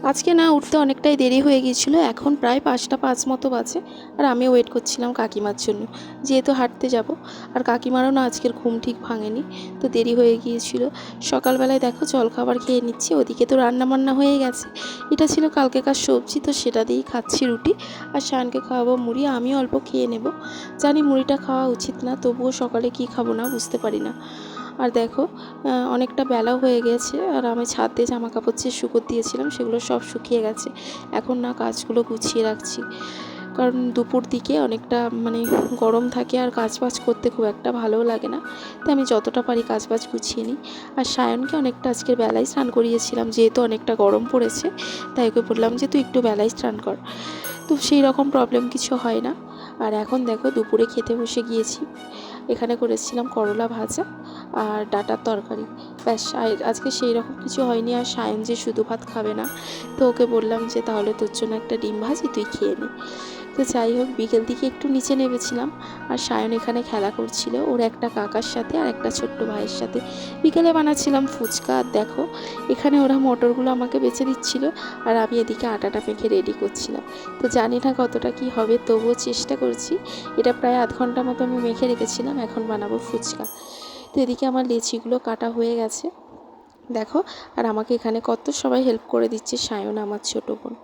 আজকে না উঠতে অনেকটাই দেরি হয়ে গিয়েছিল। এখন প্রায় ৫টা ৫ মতো বাজে। আর আমি ওয়েট করছিলাম কাকিমার জন্য। যেহেতু হাঁটতে যাব, আর কাকিমারও না আজকের ঘুম ঠিক ভাঙেনি, তো দেরি হয়ে গিয়েছিল। সকালবেলায় দেখো জলখাবার খেয়ে নিচ্ছি, ওদিকে তো রান্নাবান্না হয়ে গেছে। এটা ছিল কালকেকার সবজি, তো সেটা দিয়েই খাচ্ছি রুটি। আর শায়নকে খাওয়াবো মুড়ি, আমিও অল্প খেয়ে নেব। জানি মুড়িটা খাওয়া উচিত না, তবুও সকালে কি খাবো না বুঝতে পারি না। আর দেখো অনেকটা বেলাও হয়ে গেছে, আর আমি ছাদে জামা কাপড় যে শুকোতে দিয়েছিলাম সেগুলো সব শুকিয়ে গেছে। এখন না কাজগুলো গুছিয়ে রাখছি, কারণ দুপুর দিকে অনেকটা গরম থাকে আর কাজবাজ করতে খুব একটা ভালোও লাগে না। তাই আমি যতটা পারি কাজবাজ গুছিয়ে নিই। আর সায়নকে অনেকটা আজকের বেলায় স্নান করিয়েছিলাম, যেহেতু অনেকটা গরম পড়েছে, তাই ওকে বললাম যে তুই একটু বেলায় স্নান কর। তো সেই রকম প্রবলেম কিছু হয় না। আর এখন দেখো দুপুরে খেতে বসে গিয়েছি। এখানে করেছিলাম করলা ভাজা আর ডাঁটার তরকারি। ব্যাস, আজকে সেই রকম কিছু হয়নি। আর সায়ন যে শুধু ভাত খাবে না, তো ওকে বললাম যে তাহলে তোর জন্য একটা ডিম ভাজি, তুই খেয়ে নে। তো যাই হোক, বিকেল দিকে একটু নিচে নেমেছিলাম। আর সায়ন এখানে খেলা করছিল ওর একটা কাকার সাথে আর একটা ছোট্ট ভাইয়ের সাথে। বিকেলে বানাচ্ছিলাম ফুচকা। আর দেখো এখানে ওরা মটরগুলো আমাকে বেছে দিচ্ছিল, আর আমি এদিকে আটাটা মেখে রেডি করছিলাম। তো জানি না কতটা কি হবে, তবুও চেষ্টা করছি। এটা প্রায় আধ ঘন্টা মতো আমি মেখে রেখেছিলাম, এখন বানাবো ফুচকা। তো এদিকে আমার লেচিগুলো কাটা হয়ে গেছে দেখো। আর আমাকে এখানে কত সবাই হেল্প করে দিচ্ছে, সায়ন আমার ছোটো বোন।